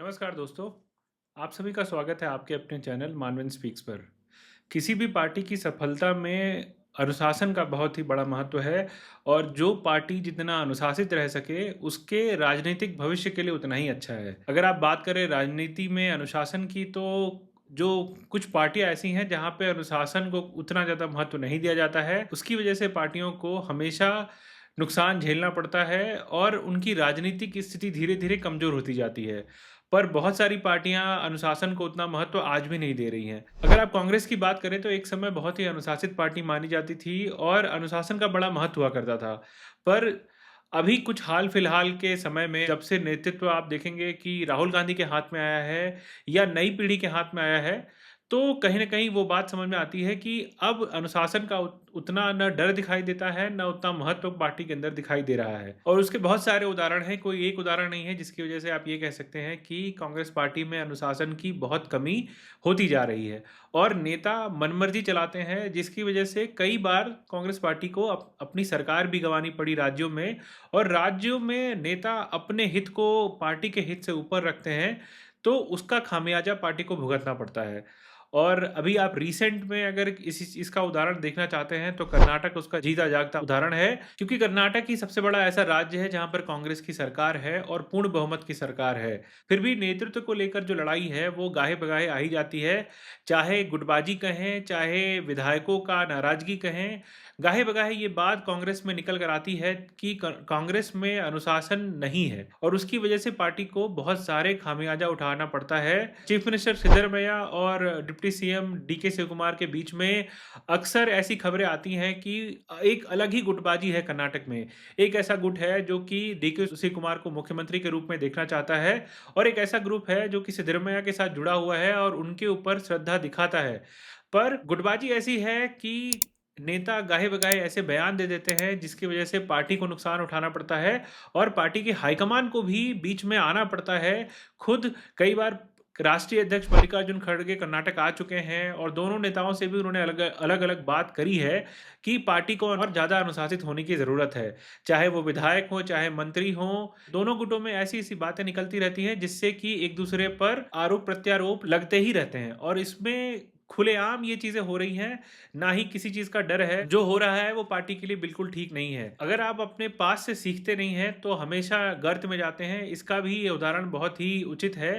नमस्कार दोस्तों। आप सभी का स्वागत है आपके अपने चैनल मानवेन स्पीक्स पर। किसी भी पार्टी की सफलता में अनुशासन का बहुत ही बड़ा महत्व है और जो पार्टी जितना अनुशासित रह सके उसके राजनीतिक भविष्य के लिए उतना ही अच्छा है। अगर आप बात करें राजनीति में अनुशासन की तो जो कुछ पार्टियां ऐसी हैं जहां पे अनुशासन को उतना ज़्यादा महत्व नहीं दिया जाता है, उसकी वजह से पार्टियों को हमेशा नुकसान झेलना पड़ता है और उनकी राजनीतिक स्थिति धीरे धीरे कमज़ोर होती जाती है। पर बहुत सारी पार्टियां अनुशासन को उतना महत्व आज भी नहीं दे रही हैं। अगर आप कांग्रेस की बात करें तो एक समय बहुत ही अनुशासित पार्टी मानी जाती थी और अनुशासन का बड़ा महत्व हुआ करता था। पर अभी कुछ हाल फिलहाल के समय में जब से नेतृत्व आप देखेंगे कि राहुल गांधी के हाथ में आया है या नई पीढ़ी के हाथ में आया है, तो कहीं न कहीं वो बात समझ में आती है कि अब अनुशासन का उतना ना डर दिखाई देता है, ना उतना महत्व पार्टी के अंदर दिखाई दे रहा है। और उसके बहुत सारे उदाहरण हैं, कोई एक उदाहरण नहीं है जिसकी वजह से आप ये कह सकते हैं कि कांग्रेस पार्टी में अनुशासन की बहुत कमी होती जा रही है। और नेता मनमर्जी चलाते हैं जिसकी वजह से कई बार कांग्रेस पार्टी को अपनी सरकार भी गँवानी पड़ी राज्यों में, और राज्यों में नेता अपने हित को पार्टी के हित से ऊपर रखते हैं, तो उसका खामियाजा पार्टी को भुगतना पड़ता है। और अभी आप रिसेंट में अगर इसका उदाहरण देखना चाहते हैं तो कर्नाटक उसका जीता जागता उदाहरण है, क्योंकि कर्नाटक ही सबसे बड़ा ऐसा राज्य है जहां पर कांग्रेस की सरकार है और पूर्ण बहुमत की सरकार है। फिर भी नेतृत्व को लेकर जो लड़ाई है वो गाहे बगाहे आई जाती है, चाहे गुटबाजी कहें चाहे विधायकों का नाराजगी कहें। गाहे बगाहे ये बात कांग्रेस में निकल कर आती है कि कांग्रेस में अनुशासन नहीं है और उसकी वजह से पार्टी को बहुत सारे खामियाजा उठाना पड़ता है। चीफ मिनिस्टर सिद्धरमैया और डिप्टी सीएम डीके शिवकुमार के बीच में अक्सर ऐसी खबरें आती हैं कि एक अलग ही गुटबाजी है कर्नाटक में। एक ऐसा गुट है जो कि डीके शिवकुमार को मुख्यमंत्री के रूप में देखना चाहता है, और एक ऐसा ग्रुप है जो कि सिद्धरमैया के साथ जुड़ा हुआ है और उनके ऊपर श्रद्धा दिखाता है। पर गुटबाजी ऐसी है कि नेता गाहे-बगाहे ऐसे बयान दे देते हैं जिसकी वजह से पार्टी को नुकसान उठाना पड़ता है और पार्टी के हाईकमान को भी बीच में आना पड़ता है। खुद कई बार राष्ट्रीय अध्यक्ष मल्लिकार्जुन खड़गे कर्नाटक आ चुके हैं और दोनों नेताओं से भी उन्होंने अलग-अलग बात करी है कि पार्टी को और ज़्यादा अनुशासित होने की ज़रूरत है। चाहे वो विधायक हों, चाहे मंत्री हों, दोनों गुटों में ऐसी-ऐसी बातें निकलती रहती हैं जिससे कि एक-दूसरे पर आरोप-प्रत्यारोप लगते ही रहते हैं, और इसमें खुलेआम ये चीज़ें हो रही हैं, ना ही किसी चीज़ का डर है। जो हो रहा है वो पार्टी के लिए बिल्कुल ठीक नहीं है। अगर आप अपने पास से सीखते नहीं हैं तो हमेशा गर्त में जाते हैं। इसका भी ये उदाहरण बहुत ही उचित है,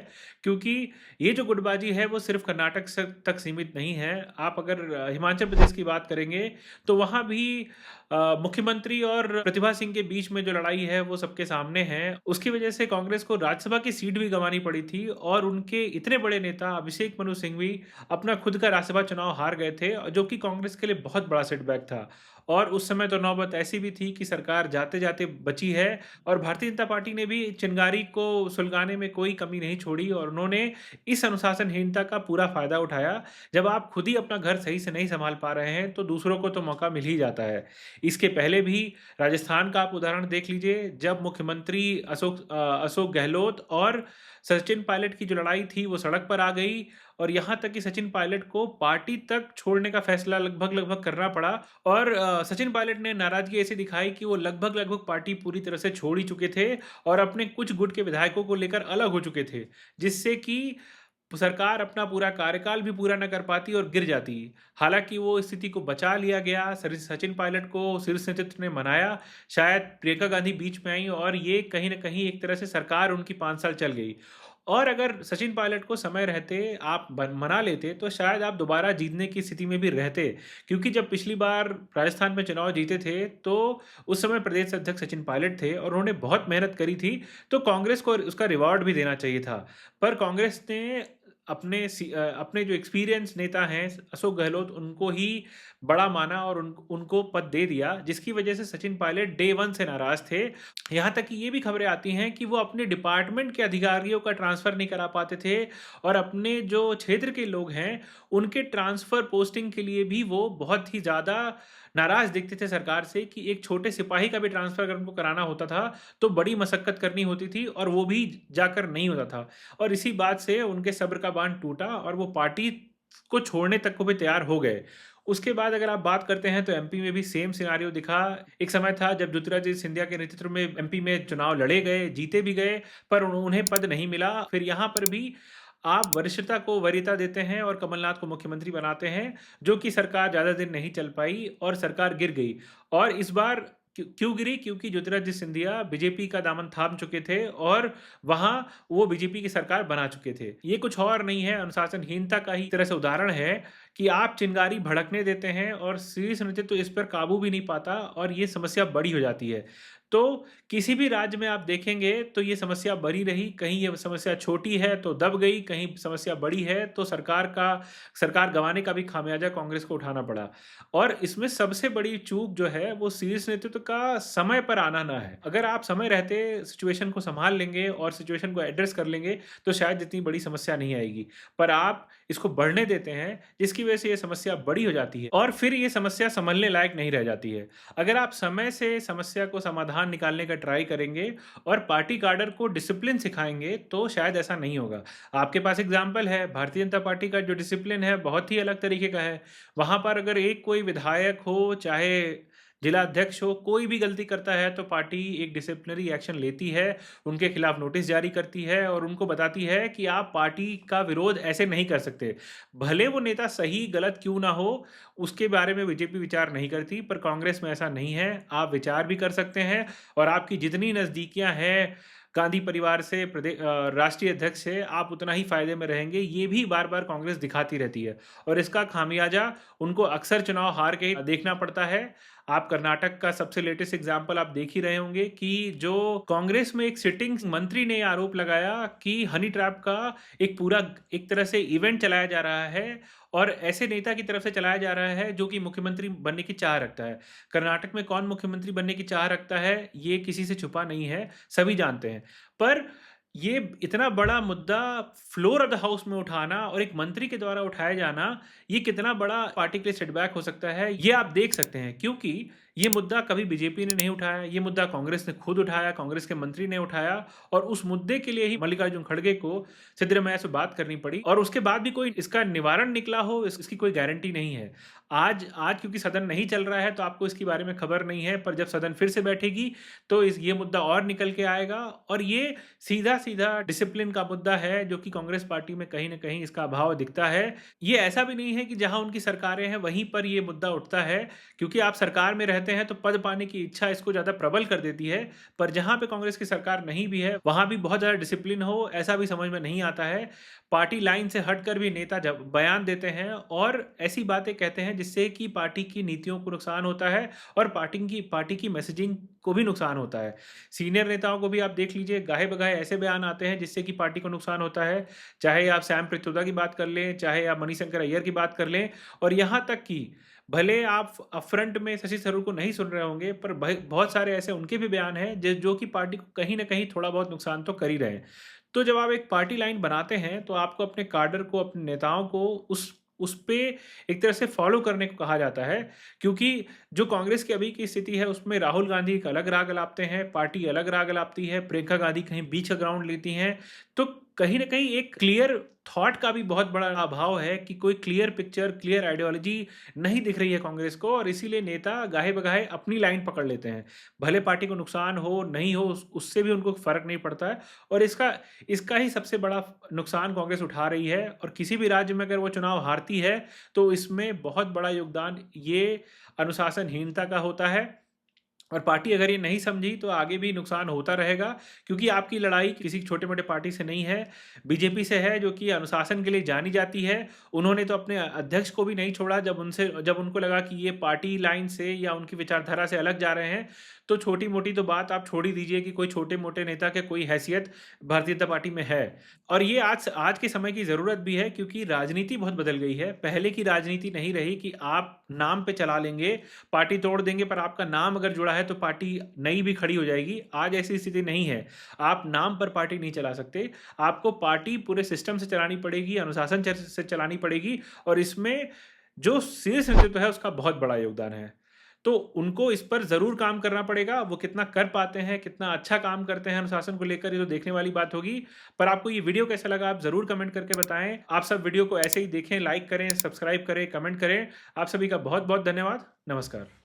क्योंकि ये जो गुटबाजी है वो सिर्फ़ कर्नाटक से तक सीमित नहीं है। आप अगर हिमाचल प्रदेश की बात करेंगे तो वहाँ भी मुख्यमंत्री और प्रतिभा सिंह के बीच में जो लड़ाई है वो सबके सामने है। उसकी वजह से कांग्रेस को राज्यसभा की सीट भी गँवानी पड़ी थी और उनके इतने बड़े नेता अभिषेक मनु सिंह भी अपना खुद का राज्यसभा चुनाव हार गए थे, जो कि कांग्रेस के लिए बहुत बड़ा सेटबैक था। और उस समय तो नौबत ऐसी भी थी कि सरकार जाते-जाते बची है, और भारतीय जनता पार्टी ने भी चिंगारी को सुलगाने में कोई कमी नहीं छोड़ी और उन्होंने इस अनुशासनहीनता का पूरा फ़ायदा उठाया। जब आप खुद ही अपना घर सही से नहीं सँभाल पा रहे हैं, तो दूसरों को तो मौका मिल ही जाता है। इसके पहले भी राजस्थान का आप उदाहरण देख लीजिए, जब मुख्यमंत्री अशोक गहलोत और सचिन पायलट की जो लड़ाई थी वो सड़क पर आ गई, और यहाँ तक कि सचिन पायलट को पार्टी तक छोड़ने का फैसला लगभग-लगभग करना पड़ा। और सचिन पायलट ने नाराज़गी ऐसी दिखाई कि वो लगभग-लगभग पार्टी पूरी तरह से छोड़ ही चुके थे और अपने कुछ गुट के विधायकों को लेकर अलग हो चुके थे, जिससे कि सरकार अपना पूरा कार्यकाल भी पूरा न कर पाती और गिर जाती। हालाँकि वो स्थिति को बचा लिया गया, सचिन पायलट को शीर्ष नेतृत्व ने मनाया, शायद प्रियंका गांधी बीच में आईं और ये कहीं न कहीं एक तरह से सरकार उनकी 5 साल चल गई। और अगर सचिन पायलट को समय रहते आप मना लेते तो शायद आप दोबारा जीतने की स्थिति में भी रहते, क्योंकि जब पिछली बार राजस्थान में चुनाव जीते थे तो उस समय प्रदेश अध्यक्ष सचिन पायलट थे और उन्होंने बहुत मेहनत करी थी, तो कांग्रेस को उसका रिवॉर्ड भी देना चाहिए था। पर कांग्रेस ने अपने जो एक्सपीरियंस नेता हैं अशोक गहलोत, उनको ही बड़ा माना और उनको पद दे दिया, जिसकी वजह से सचिन पायलट डे 1 से नाराज़ थे। यहाँ तक कि ये भी खबरें आती हैं कि वो अपने डिपार्टमेंट के अधिकारियों का ट्रांसफ़र नहीं करा पाते थे, और अपने जो क्षेत्र के लोग हैं, उनके ट्रांसफ़र पोस्टिंग के लिए भी वो बहुत ही ज़्यादा नाराज़ दिखते थे सरकार से कि एक छोटे सिपाही का भी ट्रांसफ़र अगर उनको कराना होता था, तो बड़ी मशक्कत करनी होती थी और वो भी जाकर नहीं होता था। और इसी बात से उनके सब्र का बाँध टूटा और वो पार्टी को छोड़ने तक को भी तैयार हो गए। उसके बाद अगर आप बात करते हैं तो एमपी में भी सेम सिनेरियो दिखा। एक समय था जब ज्योतिरादित्य सिंधिया के नेतृत्व में एमपी में चुनाव लड़े गए, जीते भी गए, पर उन्हें पद नहीं मिला। फिर यहाँ पर भी आप वरिष्ठता को वरीयता देते हैं और कमलनाथ को मुख्यमंत्री बनाते हैं, जो कि सरकार ज़्यादा दिन नहीं चल पाई और सरकार गिर गई। और इस बार क्यों गिरी? क्योंकि ज्योतिरादित्य सिंधिया बीजेपी का दामन थाम चुके थे और वहाँ वो बीजेपी की सरकार बना चुके थे। ये कुछ और नहीं है, अनुशासनहीनता का ही तरह से उदाहरण है कि आप चिंगारी भड़कने देते हैं और शीर्ष नेतृत्व तो इस पर काबू भी नहीं पाता और ये समस्या बड़ी हो जाती है। तो किसी भी राज्य में आप देखेंगे तो ये समस्या बनी रही, कहीं ये समस्या छोटी है तो दब गई, कहीं समस्या बड़ी है तो सरकार गंवाने का भी खामियाजा कांग्रेस को उठाना पड़ा। और इसमें सबसे बड़ी चूक जो है वो शीर्ष नेतृत्व का समय पर आना ना है। अगर आप समय रहते सिचुएशन को संभाल लेंगे और सिचुएशन को एड्रेस कर लेंगे तो शायद इतनी बड़ी समस्या नहीं आएगी। पर आप इसको बढ़ने देते हैं, जिसकी वजह से ये समस्या बड़ी हो जाती है और फिर ये समस्या संभलने लायक नहीं रह जाती है। अगर आप समय से समस्या को समाधान निकालने का ट्राई करेंगे और पार्टी कार्डर को डिसिप्लिन सिखाएंगे तो शायद ऐसा नहीं होगा। आपके पास एग्जाम्पल है, भारतीय जनता पार्टी का जो डिसिप्लिन है बहुत ही अलग तरीके का है। वहाँ पर अगर एक कोई विधायक हो, चाहे जिला अध्यक्ष हो, कोई भी गलती करता है तो पार्टी एक डिसिप्लिनरी एक्शन लेती है, उनके खिलाफ नोटिस जारी करती है और उनको बताती है कि आप पार्टी का विरोध ऐसे नहीं कर सकते। भले वो नेता सही गलत क्यों ना हो, उसके बारे में बीजेपी विचार नहीं करती, पर कांग्रेस में ऐसा नहीं है। आप विचार भी कर सकते हैं और आपकी जितनी नज़दीकियां हैं गांधी परिवार से राष्ट्रीय अध्यक्ष से, आप उतना ही फायदे में रहेंगे। ये भी बार बार कांग्रेस दिखाती रहती है और इसका खामियाजा उनको अक्सर चुनाव हार के देखना पड़ता है। आप कर्नाटक का सबसे लेटेस्ट एग्जाम्पल आप देख ही रहे होंगे कि जो कांग्रेस में एक सिटिंग मंत्री ने आरोप लगाया कि हनी ट्रैप का एक पूरा एक तरह से इवेंट चलाया जा रहा है और ऐसे नेता की तरफ से चलाया जा रहा है जो कि मुख्यमंत्री बनने की चाह रखता है। कर्नाटक में कौन मुख्यमंत्री बनने की चाह रखता है ये किसी से छुपा नहीं है, सभी जानते हैं। पर ये इतना बड़ा मुद्दा फ्लोर ऑफ द हाउस में उठाना और एक मंत्री के द्वारा उठाया जाना, ये कितना बड़ा पार्टी के लिए सेटबैक हो सकता है ये आप देख सकते हैं। क्योंकि ये मुद्दा कभी बीजेपी ने नहीं उठाया, ये मुद्दा कांग्रेस ने खुद उठाया, कांग्रेस के मंत्री ने उठाया और उस मुद्दे के लिए ही मल्लिकार्जुन खड़गे को सिद्धरामैया से बात करनी पड़ी और उसके बाद भी कोई इसका निवारण निकला हो इसकी कोई गारंटी नहीं है। आज आज क्योंकि सदन नहीं चल रहा है तो आपको इसके बारे में खबर नहीं है, पर जब सदन फिर से बैठेगी तो ये मुद्दा और निकल के आएगा और ये सीधा सीधा डिसिप्लिन का मुद्दा है जो कि कांग्रेस पार्टी में कहीं ना कहीं इसका अभाव दिखता है। ये ऐसा भी नहीं है कि जहां उनकी सरकारें हैं वहीं पर ये मुद्दा उठता है, क्योंकि आप सरकार में रहते हैं तो पद पाने की इच्छा इसको ज़्यादा प्रबल कर देती है। पर जहां पे कांग्रेस की सरकार नहीं भी है वहां भी बहुत ज़्यादा डिसिप्लिन हो ऐसा भी समझ में नहीं आता है। पार्टी लाइन से हटकर भी नेता जब बयान देते हैं और ऐसी बातें कहते हैं जिससे कि पार्टी की नीतियों को नुकसान होता है और पार्टी की मैसेजिंग को भी नुकसान होता है। सीनियर नेताओं को भी आप देख लीजिए, गाहे बगाहे ऐसे बयान आते हैं जिससे कि पार्टी को नुकसान होता है। चाहे आप सैम पित्रोदा की बात कर लें, चाहे आप मणिशंकर अय्यर की बात कर लें, और यहाँ तक कि भले आप अपफ्रंट में शशि थरूर को नहीं सुन रहे होंगे, पर बहुत सारे ऐसे उनके भी बयान हैं जो कि पार्टी को कहीं ना कहीं थोड़ा बहुत नुकसान तो कर ही रहे हैं। तो जब आप एक पार्टी लाइन बनाते हैं तो आपको अपने कार्डर को, अपने नेताओं को उस पे एक तरह से फॉलो करने को कहा जाता है। क्योंकि जो कांग्रेस की अभी की स्थिति है उसमें राहुल गांधी एक अलग राग अलापते हैं, पार्टी अलग राग अलापती है, प्रियंका गांधी कहीं बीच का ग्राउंड लेती हैं। तो कहीं ना कहीं एक क्लियर थॉट का भी बहुत बड़ा अभाव है कि कोई क्लियर पिक्चर, क्लियर आइडियोलॉजी नहीं दिख रही है कांग्रेस को, और इसीलिए नेता गाहे बगाहे अपनी लाइन पकड़ लेते हैं। भले पार्टी को नुकसान हो नहीं हो उससे भी उनको फर्क नहीं पड़ता है, और इसका ही सबसे बड़ा नुकसान कांग्रेस उठा रही है। और किसी भी राज्य में अगर वो चुनाव हारती है तो इसमें बहुत बड़ा योगदान ये अनुशासनहीनता का होता है। और पार्टी अगर ये नहीं समझी तो आगे भी नुकसान होता रहेगा, क्योंकि आपकी लड़ाई किसी छोटे मोटे पार्टी से नहीं है, बीजेपी से है, जो कि अनुशासन के लिए जानी जाती है। उन्होंने तो अपने अध्यक्ष को भी नहीं छोड़ा जब उनको लगा कि ये पार्टी लाइन से या उनकी विचारधारा से अलग जा रहे हैं। तो छोटी मोटी तो बात आप छोड़ ही दीजिए कि कोई छोटे मोटे नेता के कोई हैसियत भारतीय जनता पार्टी में है। और ये आज के समय की ज़रूरत भी है, क्योंकि राजनीति बहुत बदल गई है। पहले की राजनीति नहीं रही कि आप नाम पे चला लेंगे, पार्टी तोड़ देंगे, पर आपका नाम अगर जुड़ा है तो पार्टी नई भी खड़ी हो जाएगी। आज ऐसी स्थिति नहीं है, आप नाम पर पार्टी नहीं चला सकते, आपको पार्टी पूरे सिस्टम से चलानी पड़ेगी, अनुशासन से चलानी पड़ेगी, और इसमें जो शीर्ष नेतृत्व है उसका बहुत बड़ा योगदान है। तो उनको इस पर ज़रूर काम करना पड़ेगा। वो कितना कर पाते हैं, कितना अच्छा काम करते हैं अनुशासन को लेकर, ये तो देखने वाली बात होगी। पर आपको ये वीडियो कैसा लगा आप ज़रूर कमेंट करके बताएँ। आप सब वीडियो को ऐसे ही देखें, लाइक करें, सब्सक्राइब करें, कमेंट करें। आप सभी का बहुत-बहुत धन्यवाद। नमस्कार।